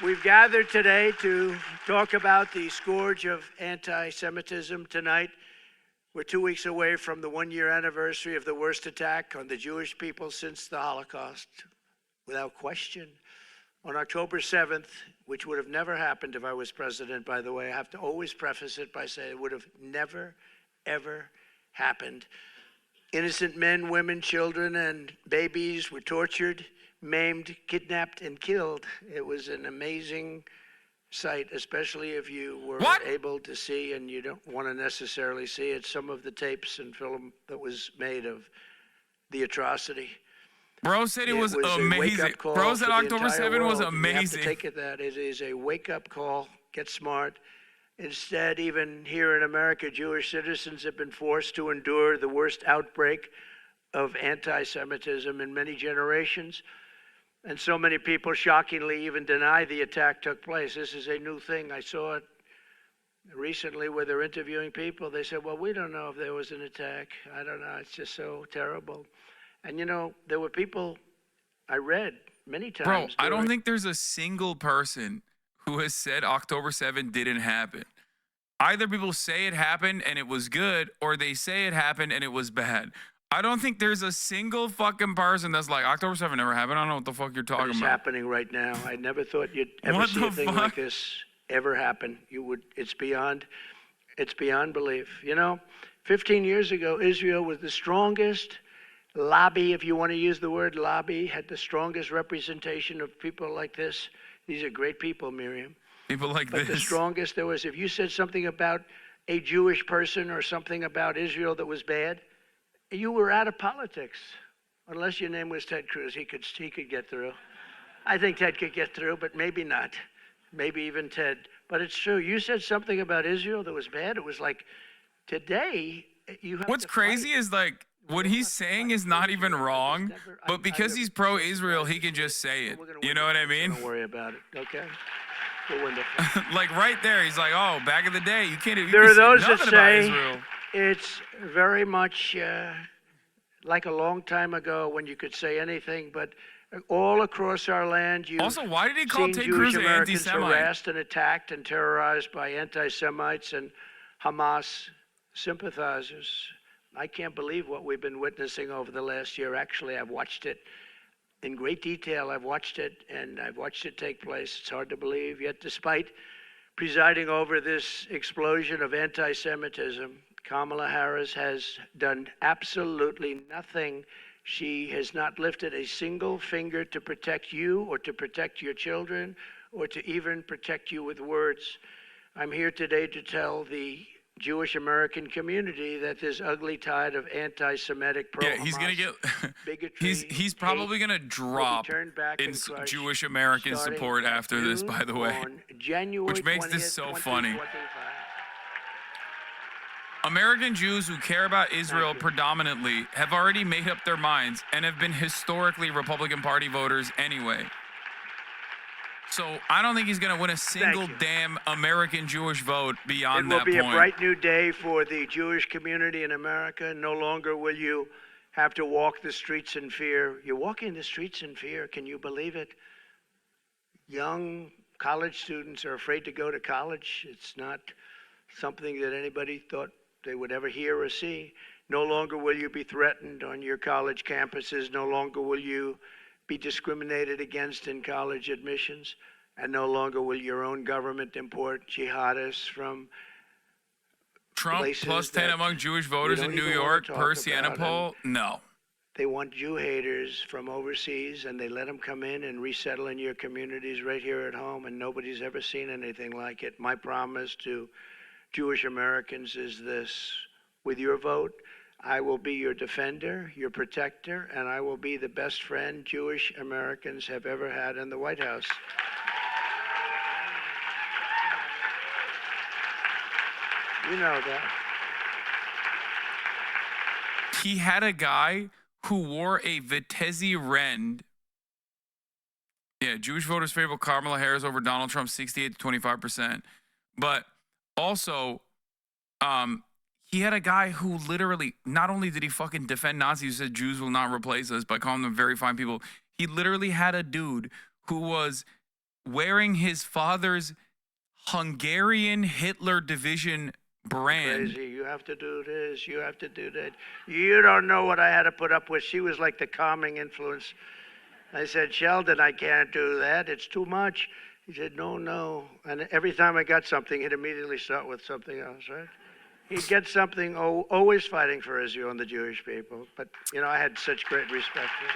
We've gathered today to talk about the scourge of anti-Semitism tonight. We're 2 weeks away from the one-year anniversary of the worst attack on the Jewish people since the Holocaust, without question. On October 7th, which would have never happened if I was president, by the way, I have to always preface it by saying it would have never, ever happened. Innocent men, women, children, and babies were tortured, maimed, kidnapped, and killed. It was an amazing sight, especially if you were able to see, and you don't want to necessarily see it, some of the tapes and film that was made of the atrocity. Bro said it was amazing. Bro said October 7th was amazing. You have to take it that it is a wake-up call. Get smart. Instead, even here in America, Jewish citizens have been forced to endure the worst outbreak of anti-Semitism in many generations. And so many people shockingly even deny the attack took place. This is a new thing. I saw it recently where they're interviewing people. They said, well, we don't know if there was an attack. I don't know. It's just so terrible. And, you know, there were people I read many times. Bro, I don't think there's a single person who has said October 7th didn't happen. Either people say it happened and it was good, or they say it happened and it was bad. I don't think there's a single fucking person that's like, October 7th never happened. I don't know what the fuck you're talking about. It's happening right now. I never thought you'd ever see a thing like this ever happen. It's beyond belief. You know, 15 years ago, Israel was the strongest lobby, if you want to use the word lobby, had the strongest representation of people like this. These are great people, Miriam. People like this. But the strongest there was, if you said something about a Jewish person or something about Israel that was bad, you were out of politics, unless your name was Ted Cruz. He could get through. I think Ted could get through, but maybe not. Maybe even Ted. But it's true. You said something about Israel that was bad. It was like, today, you have What's crazy is like, what he's saying is not even wrong, but because he's pro-Israel, he can just say it. You know what I mean? Don't worry about it, okay? We'll win the like right there, he's like, oh, back in the day, you can't. There are those that say it's very much like a long time ago when you could say anything, but all across our land, you've also, why did he call Ted Cruz an anti-Semite? Harassed and attacked and terrorized by anti-Semites and Hamas sympathizers. I can't believe what we've been witnessing over the last year. Actually, I've watched it in great detail. I've watched it, and I've watched it take place. It's hard to believe. Yet, despite presiding over this explosion of anti-Semitism, Kamala Harris has done absolutely nothing. She has not lifted a single finger to protect you or to protect your children or to even protect you with words. I'm here today to tell the Jewish American community that this ugly tide of anti-Semitic pro-Hamas he's gonna get bigotry, he's probably gonna drop in Jewish American support after this, by the way, which makes this so funny. American Jews who care about Israel predominantly have already made up their minds and have been historically Republican Party voters anyway. So I don't think he's going to win a single damn American Jewish vote beyond that point. It will be a bright new day for the Jewish community in America. No longer will you have to walk the streets in fear. You're walking the streets in fear. Can you believe it? Young college students are afraid to go to college. It's not something that anybody thought they would ever hear or see. No longer will you be threatened on your college campuses. No longer will you be discriminated against in college admissions, and no longer will your own government import jihadists from Trump plus 10 among Jewish voters in New York per Siena poll? No. They want Jew haters from overseas, and they let them come in and resettle in your communities right here at home, and nobody's ever seen anything like it. My promise to Jewish Americans is this: with your vote, I will be your defender, your protector, and I will be the best friend Jewish Americans have ever had in the White House. You know that. He had a guy who wore a Vitesse Rend. Yeah, Jewish voters favor Kamala Harris over Donald Trump 68 to 25%. But also, he had a guy who literally, not only did he fucking defend Nazis who said Jews will not replace us by calling them very fine people, he literally had a dude who was wearing his father's Hungarian Hitler Division brand. Crazy. You have to do this. You have to do that. You don't know what I had to put up with. She was like the calming influence. I said, Sheldon, I can't do that. It's too much. He said, no, no. And every time I got something, he'd immediately start with something else, right? He'd get something, always fighting for Israel and the Jewish people. But, you know, I had such great respect for him.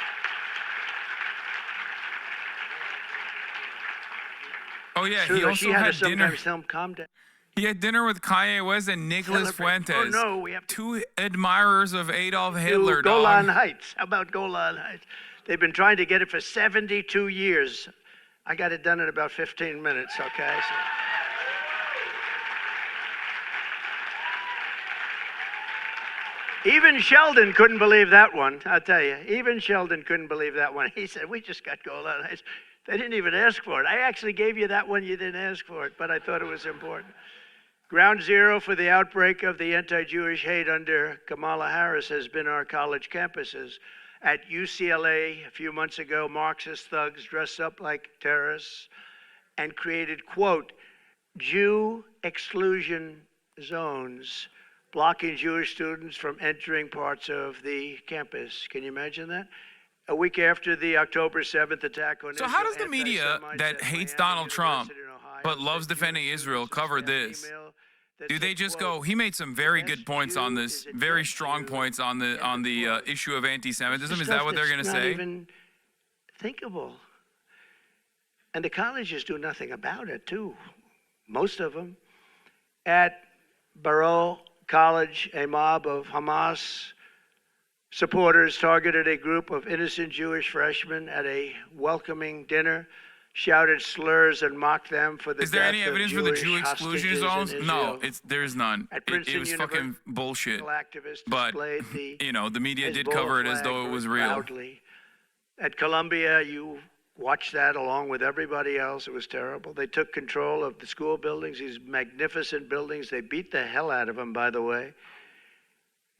Oh yeah, True, he also she had to had dinner. sometimes tell him, calm down. He had dinner with Kanye West and Nicholas Celebrate. Fuentes. Oh, no, we have to two admirers of Adolf do Hitler, Golan dog. Heights. How about Golan Heights? They've been trying to get it for 72 years. I got it done in about 15 minutes, okay? So. Even Sheldon couldn't believe that one, I'll tell you. Even Sheldon couldn't believe that one. He said, we just got Golan Heights. They didn't even ask for it. I actually gave you that one, you didn't ask for it, but I thought it was important. Ground zero for the outbreak of the anti-Jewish hate under Kamala Harris has been our college campuses. At UCLA a few months ago, Marxist thugs dressed up like terrorists and created, quote, Jew exclusion zones, blocking Jewish students from entering parts of the campus. Can you imagine that? A week after the October 7th attack on Israel. So how does the media that at hates Miami Donald Trump University in Ohio but loves said defending Jewish Israel students cover sent an this? email that Do they said, just quote, go? He made some very "The good best points on Jew this, is a very dead strong Jew," points on the end of quote. issue of anti-Semitism. It's Is that what they're stuff going to that's say? not even thinkable. And the colleges do nothing about it, too. Most of them. At Baruch College, a mob of Hamas supporters targeted a group of innocent Jewish freshmen at a welcoming dinner, shouted slurs and mocked them for the Is there death any of evidence for the Jewish Jew exclusion hostages in zones? No, Israel. there's none. At It Princeton was fucking bullshit. activists But displayed the you know, the media did Hezbollah cover it as flag though it very was real. proudly. At Columbia, you watched that along with everybody else. It was terrible. They took control of the school buildings, these magnificent buildings. They beat the hell out of them, by the way.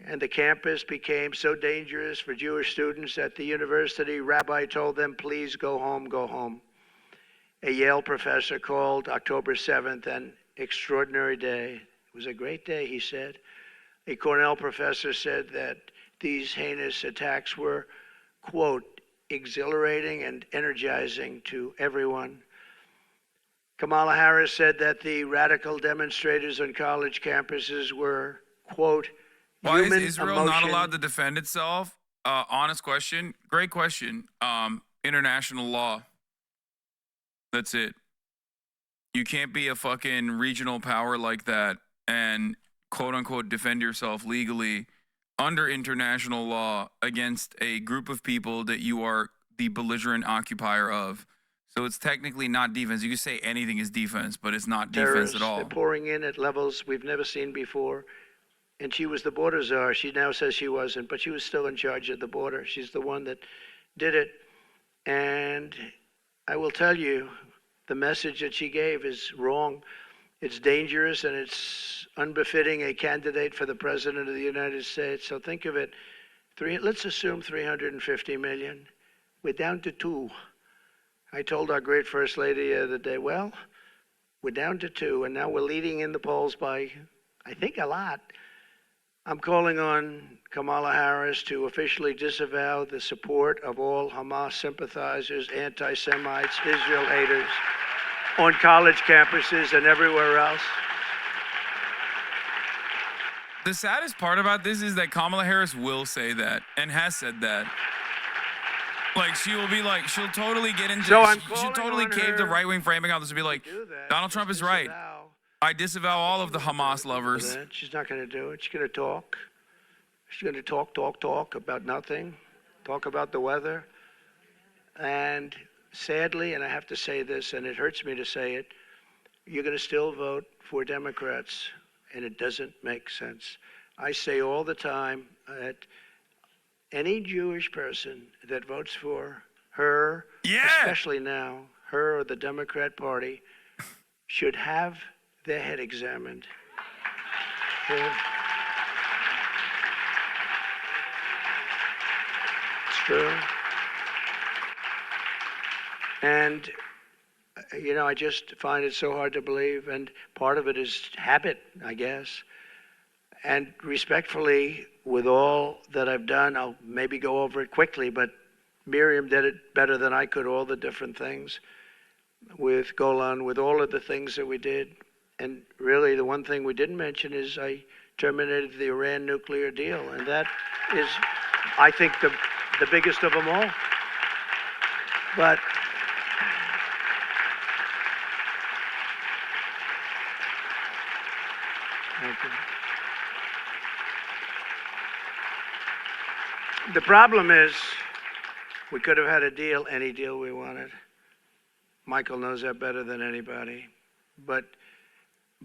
And the campus became so dangerous for Jewish students at the university, rabbi told them, please go home, go home. A Yale professor called October 7th an extraordinary day. It was a great day, he said. A Cornell professor said that these heinous attacks were, quote, exhilarating and energizing to everyone. Kamala Harris said that the radical demonstrators on college campuses were, quote, Why is human Israel not emotion. allowed to defend itself? Honest question. Great question. International law. That's it. You can't be a fucking regional power like that and quote unquote defend yourself legally under international law against a group of people that you are the belligerent occupier of. So it's technically not defense. You can say anything is defense, but it's not defense at all. They're pouring in at levels we've never seen before. And she was the border czar. She now says she wasn't, but she was still in charge of the border. She's the one that did it. And I will tell you, the message that she gave is wrong. It's dangerous and it's unbefitting a candidate for the president of the United States. So think of it. Let's assume 350 million. We're down to 2. I told our great First Lady the other day, well, we're down to 2, and now we're leading in the polls by, I think, a lot. I'm calling on Kamala Harris to officially disavow the support of all Hamas sympathizers, anti-Semites, Israel haters on college campuses and everywhere else. The saddest part about this is that Kamala Harris will say that and has said that. Like, she will be like, she'll totally get into So I'm she'll totally calling on cave the her right-wing framing on this and be like, do that. Donald Trump is right. I disavow all of the Hamas lovers. She's not going to do it. She's going to talk. She's going to talk about nothing, talk about the weather. And sadly, and I have to say this, and it hurts me to say it, you're going to still vote for Democrats, and it doesn't make sense. I say all the time that any Jewish person that votes for her, especially now, her or the Democrat Party, should have their head examined. Yeah. It's true. And I just find it so hard to believe, and part of it is habit, I guess. And respectfully, with all that I've done, I'll maybe go over it quickly, but Miriam did it better than I could, all the different things with Golan, with all of the things that we did. And really, the one thing we didn't mention is I terminated the Iran nuclear deal, and that is, I think, the biggest of them all. But thank you. The problem is, we could have had a deal, any deal we wanted. Michael knows that better than anybody. But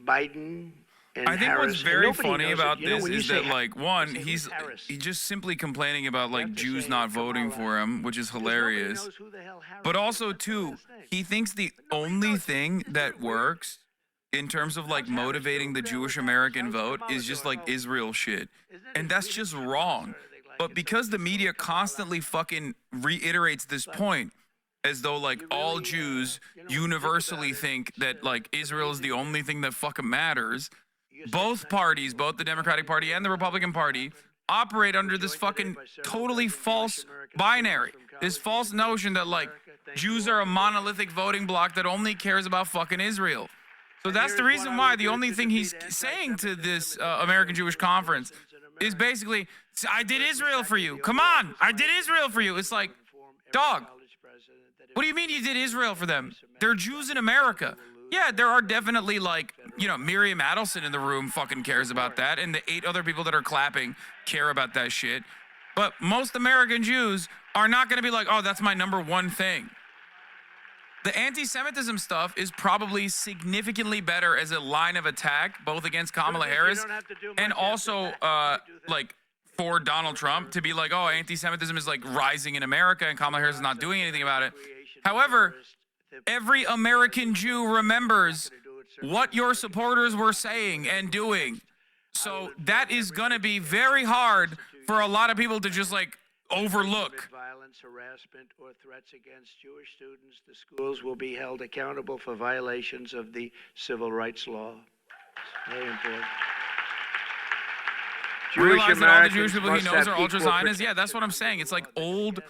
Biden and I think Harris, what's very funny about it. this is that, like, one, he's he's just simply complaining about, like, Jews say not voting Kamala. for him, which is hilarious. Knows who the hell Harris But is. also, What's her too, last name? he thinks the only thing that works in terms of, like, motivating the Jewish American vote is just, like, Israel shit. And that's just wrong. But because the media constantly fucking reiterates this point, as though, like, all Jews universally think that, like, Israel is the only thing that fucking matters, both parties, both the Democratic Party and the Republican Party, operate under this fucking totally false binary. This false notion that, like, Jews are a monolithic voting bloc that only cares about fucking Israel. So that's the reason why the only thing he's saying to this American Jewish Conference is basically, I did Israel for you. Come on, I did Israel for you. It's like, dog, what do you mean you did Israel for them? They're Jews in America. Yeah, there are definitely, like, Miriam Adelson in the room fucking cares about that, and the 8 other people that are clapping care about that shit. But most American Jews are not going to be like, oh, that's my number one thing. The anti-Semitism stuff is probably significantly better as a line of attack, both against Kamala Harris and also, like, for Donald Trump to be like, oh, anti-Semitism is, like, rising in America and Kamala Harris is not doing anything about it. However, every American Jew remembers what your supporters were saying and doing. So that is going to be very hard for a lot of people to just, like, overlook. Violence, harassment, or threats against Jewish students, the schools will be held accountable for violations of the civil rights law. Very important. Realize that all the Jewish people he knows are ultra-Zionists? Yeah, that's what I'm saying. It's like old,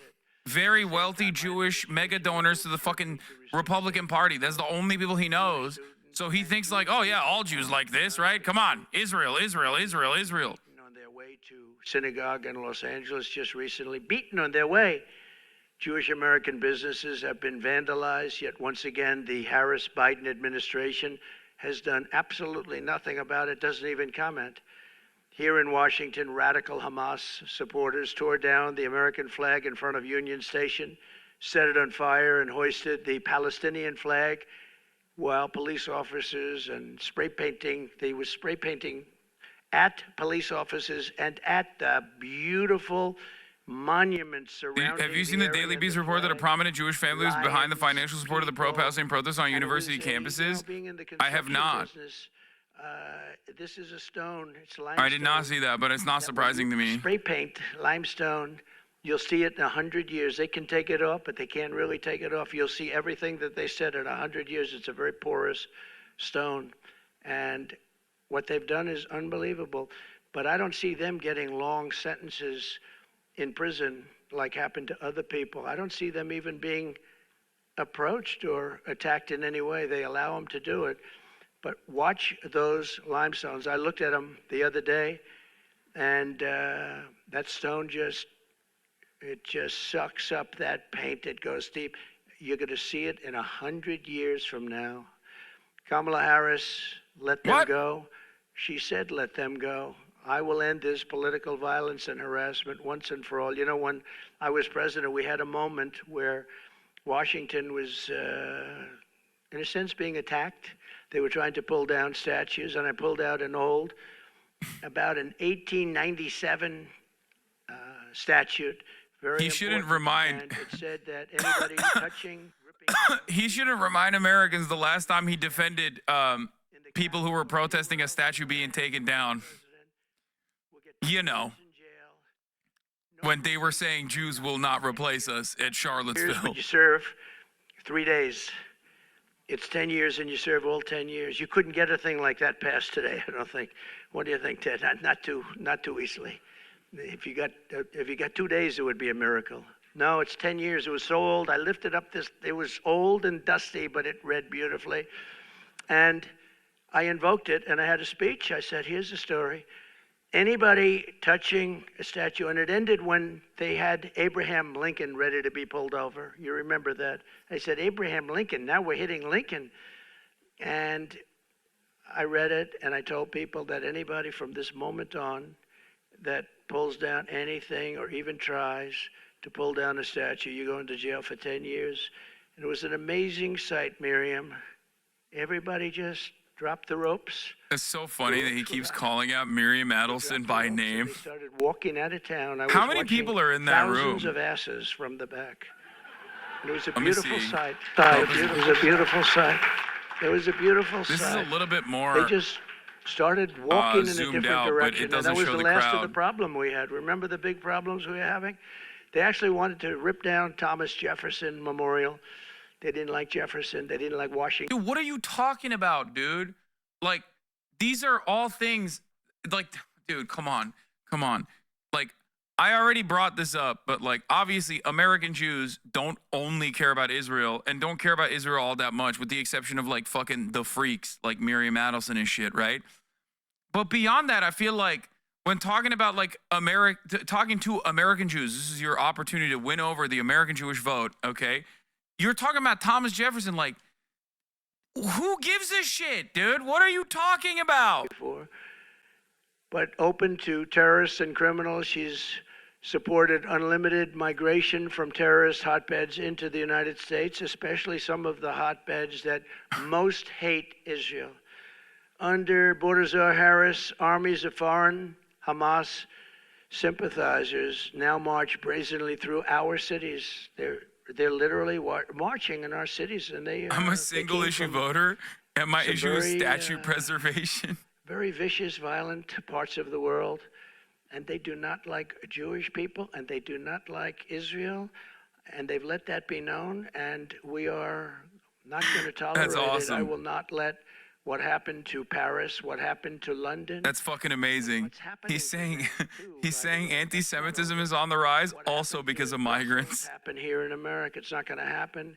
very wealthy Jewish mega donors to the fucking Republican Party. That's the only people he knows. So he thinks like, oh yeah, all Jews like this, right? Come on, Israel, Israel, Israel, Israel. On their way to synagogue in Los Angeles just recently, beaten on their way. Jewish American businesses have been vandalized, yet once again, the Harris-Biden administration has done absolutely nothing about it, doesn't even comment. Here in Washington, radical Hamas supporters tore down the American flag in front of Union Station, set it on fire, and hoisted the Palestinian flag, while police officers and they were spray painting at police officers and at the beautiful monuments surrounding. Have you seen the Daily Beast report that a prominent Jewish family was behind the financial support of the pro-Palestinian protests on university campuses? I have not. This is a stone. It's limestone. I did not see that, but it's not surprising to me. Spray paint, limestone. You'll see it in 100 years. They can take it off, but they can't really take it off. You'll see everything that they said in 100 years. It's a very porous stone. And what they've done is unbelievable. But I don't see them getting long sentences in prison like happened to other people. I don't see them even being approached or attacked in any way. They allow them to do it. But watch those limestones. I looked at them the other day, and that stone just sucks up that paint. It goes deep. You're going to see it in 100 years from now. Kamala Harris, let them go. She said, let them go. I will end this political violence and harassment once and for all. You know, when I was president, we had a moment where Washington was, in a sense, being attacked. They were trying to pull down statues, and I pulled out about an 1897 statute. He shouldn't remind. And it said that anybody touching, ripping. He shouldn't remind Americans the last time he defended people who were protesting a statue being taken down. You know, when they were saying Jews will not replace us at Charlottesville. Here's what you serve: 3 days. It's 10 years and you serve all 10 years. You couldn't get a thing like that passed today, I don't think. What do you think, Ted? Not too easily. If you got 2 days, it would be a miracle. No, it's 10 years. It was so old. I lifted up this. It was old and dusty, but it read beautifully. And I invoked it, and I had a speech. I said, here's the story. Anybody touching a statue, and it ended when they had Abraham Lincoln ready to be pulled over. You remember that? I said, Abraham Lincoln, now we're hitting Lincoln. And I read it, and I told people that anybody from this moment on that pulls down anything or even tries to pull down a statue, you go into jail for 10 years. And it was an amazing sight, Miriam. Everybody just dropped the ropes. It's so funny that he keeps calling out Miriam Adelson by name. They started walking out of town. How many people are in that room? Thousands of asses from the back. And it was a beautiful sight. It was a beautiful sight. It was a beautiful sight. This is a little bit more. They just started walking in a different direction. But it doesn't and that was show the the last crowd. of the problem we had. Remember the big problems we were having? They actually wanted to rip down Thomas Jefferson Memorial. They didn't like Jefferson. They didn't like Washington. Dude, what are you talking about, dude? Like, these are all things, like, dude, come on. Like, I already brought this up, but, like, obviously American Jews don't only care about Israel and don't care about Israel all that much, with the exception of, like, fucking the freaks, like Miriam Adelson and shit, right? But beyond that, I feel like when talking about, like, talking to American Jews, this is your opportunity to win over the American Jewish vote, okay? You're talking about Thomas Jefferson, like, who gives a shit, dude? What are you talking about? But open to terrorists and criminals. She's supported unlimited migration from terrorist hotbeds into the United States, especially some of the hotbeds that most hate Israel. Under Bordazar Harris, armies of foreign Hamas sympathizers now march brazenly through our cities. They're literally marching in our cities, and I'm a single-issue voter, and my issue is statute preservation. Very vicious, violent parts of the world, and they do not like Jewish people, and they do not like Israel, and they've let that be known, and we are not going to tolerate That's awesome. it. I will not let what happened to Paris, what happened to London. That's fucking amazing. He's saying anti-Semitism is on the rise, also because of migrants. Happen here in America. It's not going to happen.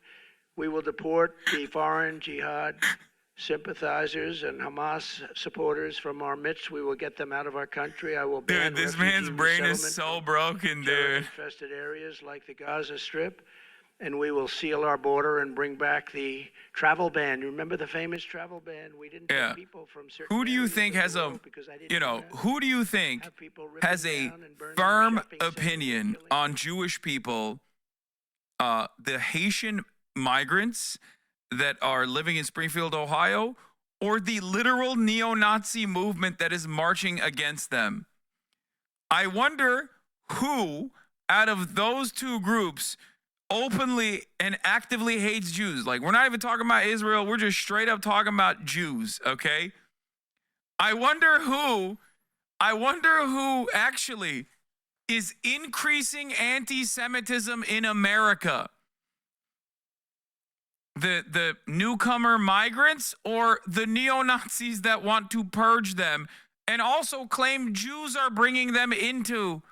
We will deport the foreign jihad sympathizers and Hamas supporters from our midst. We will get them out of our country. I will ban Dude, this man's brain is resettlement so from broken, dude. infested areas like the Gaza Strip. And we will seal our border and bring back the travel ban. You remember the famous travel ban? We didn't take people from certain Who do you areas think of has the a, world because I didn't who do you think have people has ripping a down and burning firm shopping centers and opinion killing on Jewish people, the Haitian migrants that are living in Springfield, Ohio, or the literal neo-Nazi movement that is marching against them? I wonder who out of those two groups openly and actively hates Jews. Like, we're not even talking about Israel. We're just straight up talking about Jews, okay? I wonder who actually is increasing anti-Semitism in America. The newcomer migrants or the neo-Nazis that want to purge them and also claim Jews are bringing them into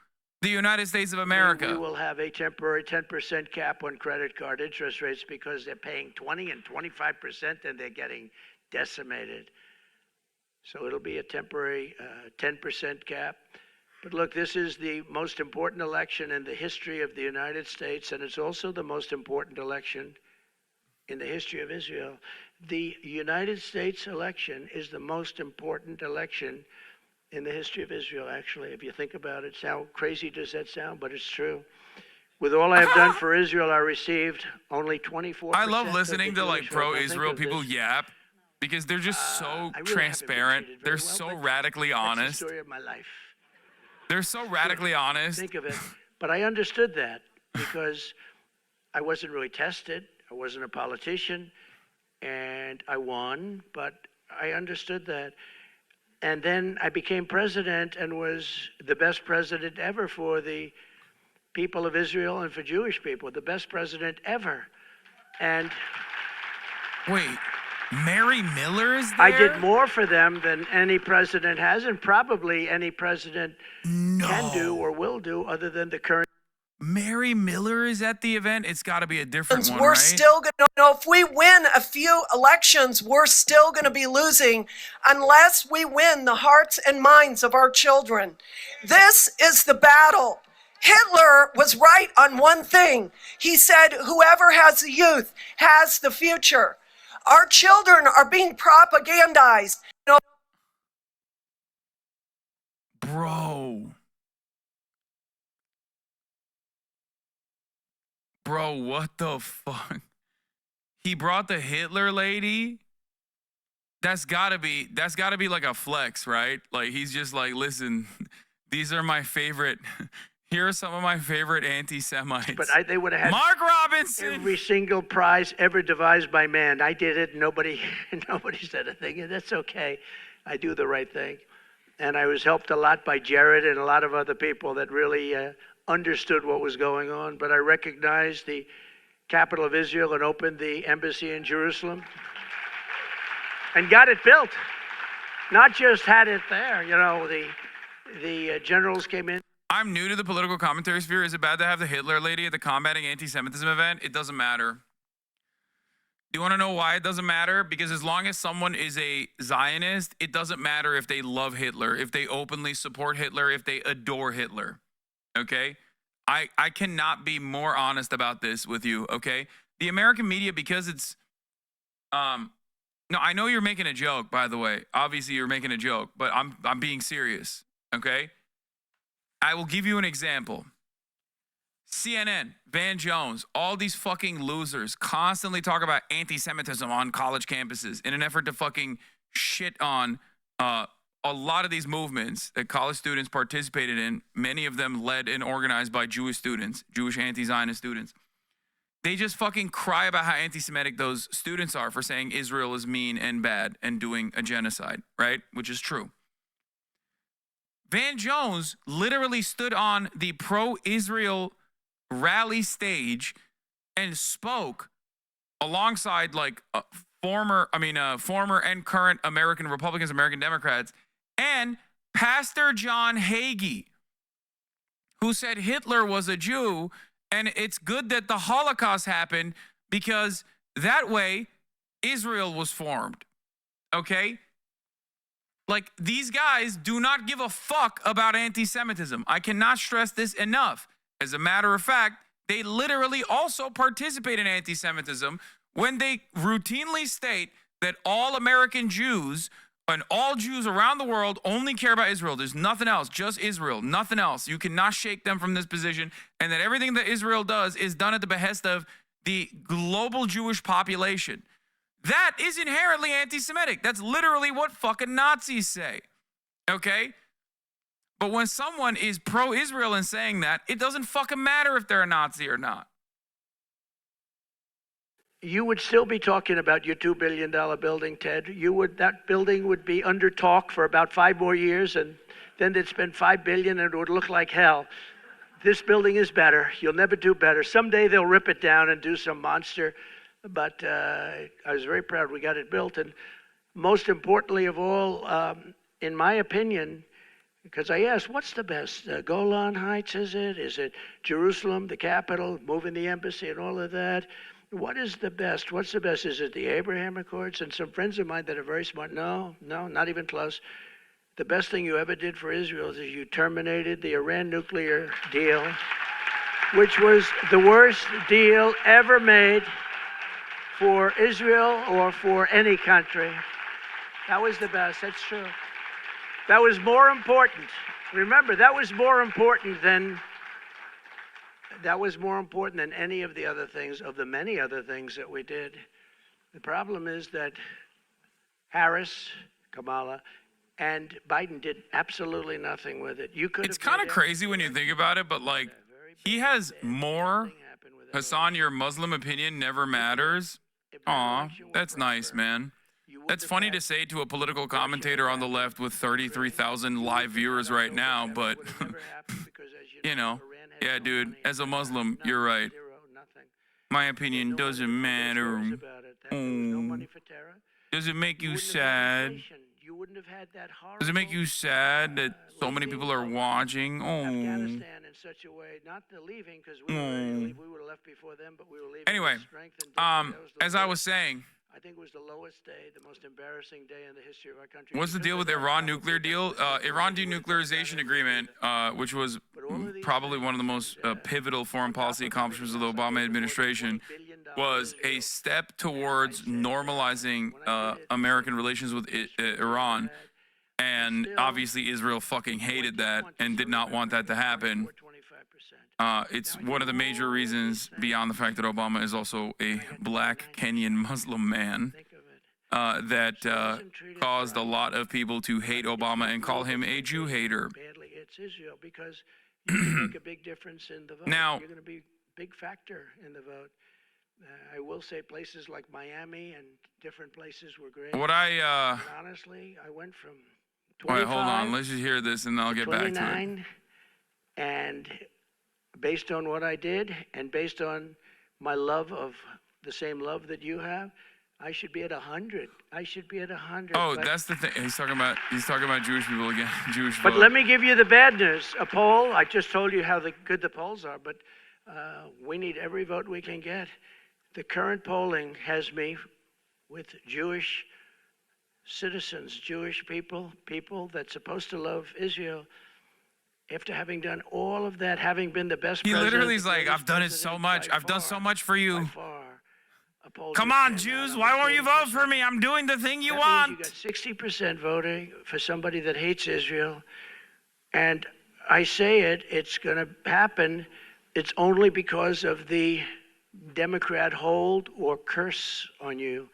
the United States of America. We will have a temporary 10% cap on credit card interest rates because they're paying 20 and 25% and they're getting decimated. So it'll be a temporary 10% cap. But look, this is the most important election in the history of the United States, and it's also the most important election in the history of Israel. The United States election is the most important election in the history of Israel, actually, if you think about it. How crazy does that sound? But it's true. With all I have done for Israel, I received only 24%. I love listening to like pro-Israel people yap because they're just so really transparent. haven't They're received it very so well, radically That's honest. the story of my life. They're so radically honest. Think of it. But I understood that because I wasn't really tested. I wasn't a politician, and I won, but I understood that. And then I became president and was the best president ever for the people of Israel and for Jewish people, the best president ever. And Wait, Mary Miller is there? I did more for them than any president has, and probably any president can do or will do, other than the current. Mary Miller is at the event? It's got to be a different one, We're right? still going to know if we win a few elections, we're still going to be losing unless we win the hearts and minds of our children. This is the battle. Hitler was right on one thing. He said, whoever has the youth has the future. Our children are being propagandized. Bro, what the fuck? He brought the Hitler lady? That's gotta be like a flex, right? Like he's just like, listen, these are my favorite. Here are some of my favorite anti-Semites. But they would have had Mark Robinson. every single prize ever devised by man. I did it. Nobody said a thing. And that's okay. I do the right thing. And I was helped a lot by Jared and a lot of other people that really understood what was going on. But I recognized the capital of Israel and opened the embassy in Jerusalem and got it built. Not just had it there. You know, the generals came in. I'm new to the political commentary sphere. Is it bad to have the Hitler lady at the Combating Anti-Semitism event? It doesn't matter. Do you want to know why it doesn't matter? Because as long as someone is a Zionist, it doesn't matter if they love Hitler, if they openly support Hitler, if they adore Hitler. Okay? I cannot be more honest about this with you, okay? The American media, because it's no, I know you're making a joke, by the way. Obviously you're making a joke, but I'm being serious, okay? I will give you an example. CNN, Van Jones, all these fucking losers constantly talk about anti-Semitism on college campuses in an effort to fucking shit on a lot of these movements that college students participated in, many of them led and organized by Jewish students, Jewish anti-Zionist students. They just fucking cry about how anti-Semitic those students are for saying Israel is mean and bad and doing a genocide, right? Which is true. Van Jones literally stood on the pro-Israel rally stage and spoke alongside like former and current American Republicans, American Democrats, and Pastor John Hagee, who said Hitler was a Jew and it's good that the Holocaust happened because that way Israel was formed. Okay? Like, these guys do not give a fuck about anti-Semitism. I cannot stress this enough. As a matter of fact, they literally also participate in anti-Semitism when they routinely state that all American Jews and all Jews around the world only care about Israel. There's nothing else, just Israel, nothing else. You cannot shake them from this position, and that everything that Israel does is done at the behest of the global Jewish population. That is inherently anti-Semitic. That's literally what fucking Nazis say, okay? But when someone is pro-Israel and saying that, it doesn't fucking matter if they're a Nazi or not. You would still be talking about your $2 billion building, Ted. That building would be under talk for about 5 more years, and then they'd spend $5 billion and it would look like hell. This building is better. You'll never do better. Someday they'll rip it down and do some monster. But I was very proud we got it built. And most importantly of all, in my opinion, because I asked, what's the best? Golan Heights, is it? Is it Jerusalem, the capital, moving the embassy and all of that? What is the best? What's the best? Is it the Abraham Accords? And some friends of mine that are very smart, no, not even close. The best thing you ever did for Israel is you terminated the Iran nuclear deal, which was the worst deal ever made for Israel or for any country. That was the best, that's true. That was more important. Remember, that was more important than any of the other things, of the many other things that we did. The problem is that Harris, Kamala, and Biden did absolutely nothing with it. It's kind of crazy when you think about it, but like, he has more. Hasan, your Muslim opinion never matters. Aw, that's nice, man. That's funny to say to a political commentator on the left with 33,000 live viewers right now, but, you know, yeah, dude, as a Muslim, you're right. My opinion doesn't matter. Does it make you wouldn't have had sad? inflation. You wouldn't have had that horrible. Does it make you sad that so many leaving people are of watching? Oh. Afghanistan in such a way, not the leaving, because we were ready to leave. We would have left before them, but we were leaving Anyway, with strength and dignity. That was the as I was lowest- saying, I think it was the lowest day, the most embarrassing day in the history of our country. what's the Because deal of with that, Iran probably nuclear that deal? was the Iran thing we would've denuclearization done. agreement, which was But all of these probably one of the things, most pivotal foreign on top policy of accomplishments of the everything else, I Obama gave them more than administration, $20 billion was to a Israel. step towards said, normalizing when I did it, American relations with Iran. bad. And still, obviously Israel fucking hated that and did not want that to happen. 25%. It's one of the major reasons, beyond the fact that Obama is also a black Kenyan Muslim man, Think of it. that caused a lot of people to hate Obama and call him a Jew hater. Badly, it's Israel, because you can make a big difference in the vote. Now- You're going to be a big factor in the vote. I will say places like Miami and different places were great. What I, But honestly, I went from all right, 25 hold on. Let's just hear this and then I'll get back to it. 29, and based on what I did and based on my love of the same love that you have, I should be at 100. I should be at 100. Oh, but, that's the thing. He's talking about Jewish people again. Jewish But vote. let me give you the bad news. A poll, I just told you how good the polls are, but we need every vote we can get. The current polling has me with Jewish citizens, Jewish people that's supposed to love Israel. After having done all of that, having been the best He president, literally is the like, greatest I've done it so president much. by I've done far, so much for by you. far. A poll Come just on, came out, Jews. I'm Why at won't you vote 40%. for me? I'm doing the thing you That want. means you got 60% voting for somebody that hates Israel. And I say it's going to happen. It's only because of the Democrat hold or curse on you.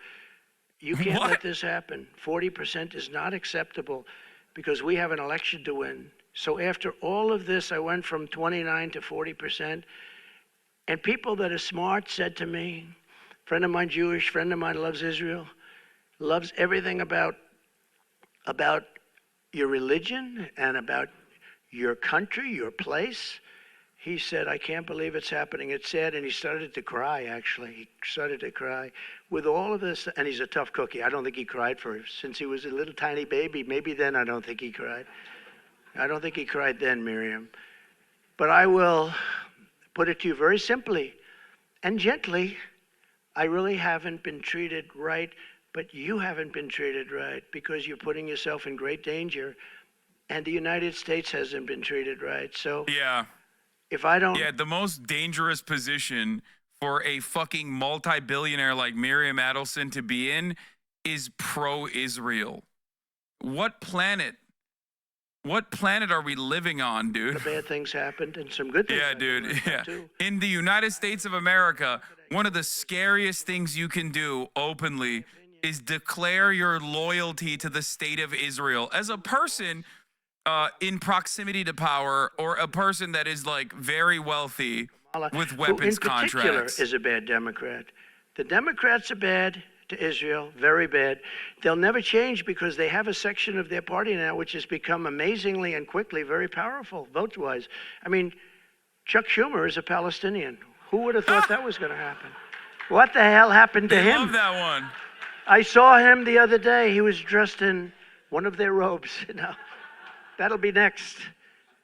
You can't What? let this happen. 40% is not acceptable because we have an election to win. So after all of this, I went from 29 to 40%. And people that are smart said to me, friend of mine Jewish, friend of mine loves Israel, loves everything about your religion and about your country, your place. He said, I can't believe it's happening. It's sad. And he started to cry, actually. He started to cry. With all of this, and he's a tough cookie. I don't think he cried since he was a little tiny baby. Maybe then I don't think he cried. I don't think he cried then, Miriam. But I will put it to you very simply and gently. I really haven't been treated right, but you haven't been treated right because you're putting yourself in great danger. And the United States hasn't been treated right. So Yeah. if I don't... Yeah, the most dangerous position for a fucking multi-billionaire like Miriam Adelson to be in is pro-Israel. What planet are we living on, dude? The bad things happened and some good things Yeah, happened dude. like Yeah. that, too. In the United States of America, one of the scariest things you can do openly is declare your loyalty to the state of Israel. As a person in proximity to power, or a person that is like very wealthy with weapons who in particular contracts. is a bad Democrat. The Democrats are bad to Israel, very bad. They'll never change because they have a section of their party now which has become amazingly and quickly very powerful vote-wise. I mean, Chuck Schumer is a Palestinian. Who would have thought that was going to happen? What the hell happened to They him? love that one. I saw him the other day. He was dressed in one of their robes. That'll be next.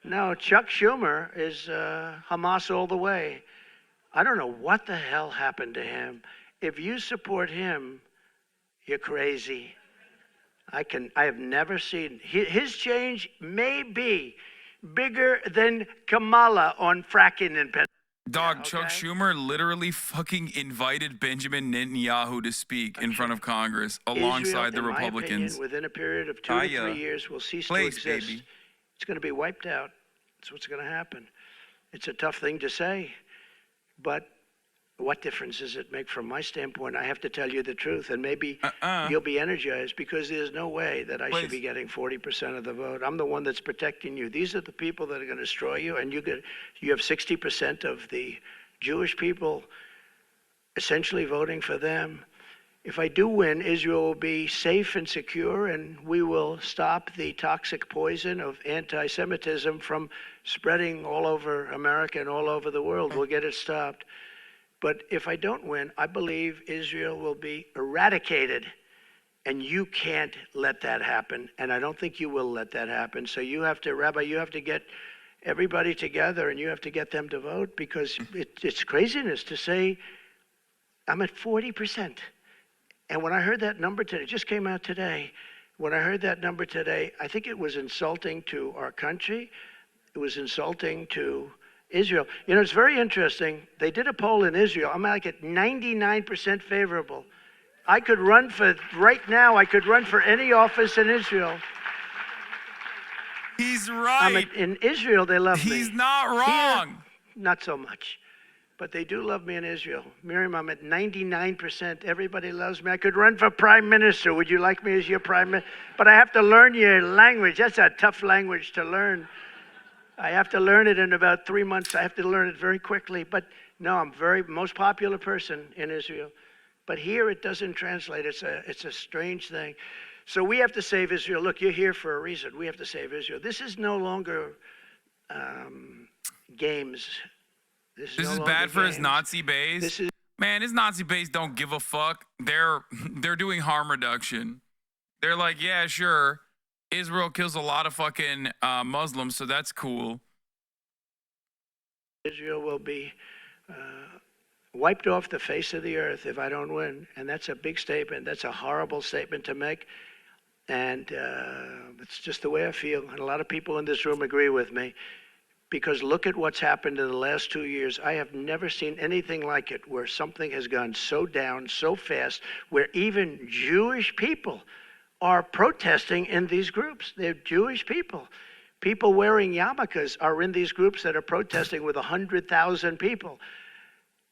No, Chuck Schumer is Hamas all the way. I don't know what the hell happened to him. If you support him, you're crazy. I have never seen his change may be bigger than Kamala on fracking in Pennsylvania. Dog, Chuck okay. Schumer literally fucking invited Benjamin Netanyahu to speak in front of Congress alongside the Israel, in my Republicans. opinion, within a period of 2 to 3 years, will cease to Place, exist. baby. It's going to be wiped out. That's what's going to happen. It's a tough thing to say, but what difference does it make from my standpoint? I have to tell you the truth, and maybe you'll be energized because there's no way that I should be getting 40% of the vote. I'm the one that's protecting you. These are the people that are going to destroy you, and you have 60% of the Jewish people essentially voting for them. If I do win, Israel will be safe and secure, and we will stop the toxic poison of anti-Semitism from spreading all over America and all over the world. We'll get it stopped. But if I don't win, I believe Israel will be eradicated And you can't let that happen. And I don't think you will let that happen. So you have to, Rabbi, you have to get everybody together and you have to get them to vote, because it's craziness to say I'm at 40%. And when I heard that number today, it just came out today. When I heard that number today, I think it was insulting to our country. It was insulting to Israel. You know, it's very interesting. They did a poll in Israel. I'm like at 99% favorable. I could run for, right now, I could run for any office in Israel. He's right. In Israel, they love me. He's not wrong. Here, not so much. But they do love me in Israel. Miriam, I'm at 99%. Everybody loves me. I could run for prime minister. Would you like me as your prime minister? But I have to learn your language. That's a tough language to learn. I have to learn it in about 3 months. I have to learn it very quickly. But no, I'm most popular person in Israel. But here it doesn't translate. It's a strange thing. So we have to save Israel. Look, you're here for a reason. We have to save Israel. This is no longer games. This is bad for his Nazi base. Man, his Nazi base don't give a fuck. They're doing harm reduction. They're like, yeah, sure. Israel kills a lot of fucking Muslims, so that's cool. Israel will be wiped off the face of the earth if I don't win. And that's a big statement. That's a horrible statement to make. And it's just the way I feel. And a lot of people in this room agree with me. Because look at what's happened in the last 2 years. I have never seen anything like it, where something has gone so down so fast, where even Jewish people are protesting in these groups. They're Jewish people. People wearing yarmulkes are in these groups that are protesting with 100,000 people.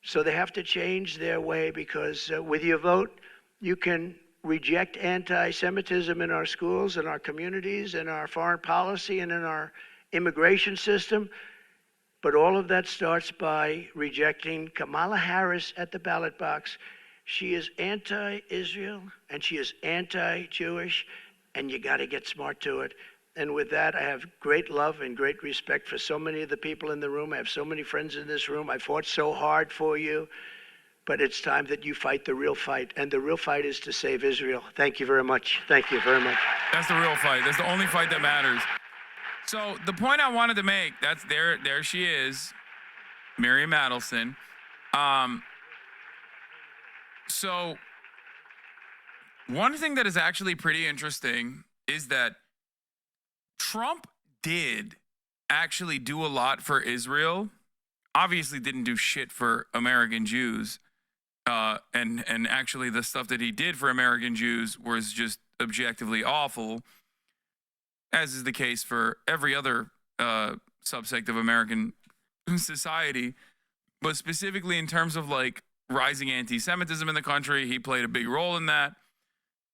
So they have to change their way, because with your vote, you can reject anti-Semitism in our schools, in our communities, in our foreign policy, and in our immigration system. But all of that starts by rejecting Kamala Harris at the ballot box. She is anti-Israel and she is anti-Jewish, and you got to get smart to it. And with that, I have great love and great respect for so many of the people in the room. I have so many friends in this room. I fought so hard for you. But it's time that you fight the real fight. And the real fight is to save Israel. Thank you very much. Thank you very much. That's the real fight. That's the only fight that matters. So the point I wanted to make, that's there she is, Miriam Adelson. So one thing that is actually pretty interesting is that Trump did actually do a lot for Israel. Obviously didn't do shit for American Jews. And actually the stuff that he did for American Jews was just objectively awful, as is the case for every other subsect of American society. But specifically in terms of like rising anti-Semitism in the country, he played a big role in that.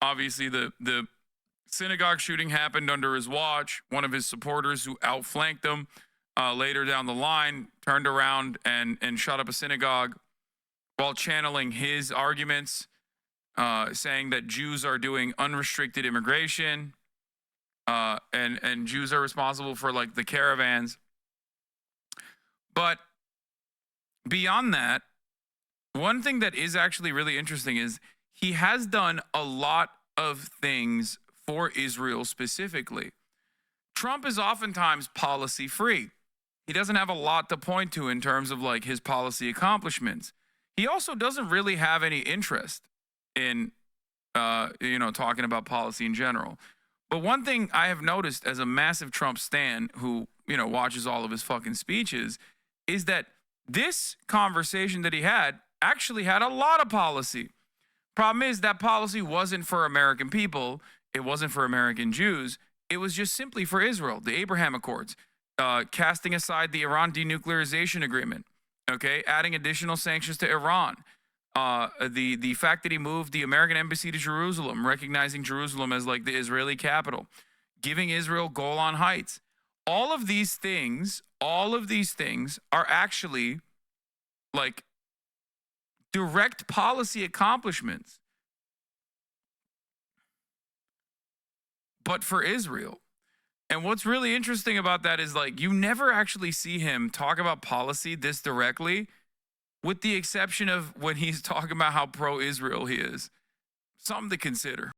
Obviously, the synagogue shooting happened under his watch. One of his supporters who outflanked him later down the line turned around and shot up a synagogue while channeling his arguments, saying that Jews are doing unrestricted immigration, and Jews are responsible for like the caravans. But beyond that, one thing that is actually really interesting is he has done a lot of things for Israel specifically. Trump is oftentimes policy free. He doesn't have a lot to point to in terms of like his policy accomplishments. He also doesn't really have any interest in, talking about policy in general. But one thing I have noticed as a massive Trump stan who, watches all of his fucking speeches is that this conversation that he had actually had a lot of policy. Problem is that policy wasn't for American people. It wasn't for American Jews. It was just simply for Israel, the Abraham Accords, casting aside the Iran denuclearization agreement, okay, adding additional sanctions to Iran, the fact that he moved the American embassy to Jerusalem, recognizing Jerusalem as like the Israeli capital, giving Israel Golan Heights. All of these things are actually like direct policy accomplishments, but for Israel. And what's really interesting about that is like you never actually see him talk about policy this directly, with the exception of when he's talking about how pro-Israel he is. Something to consider.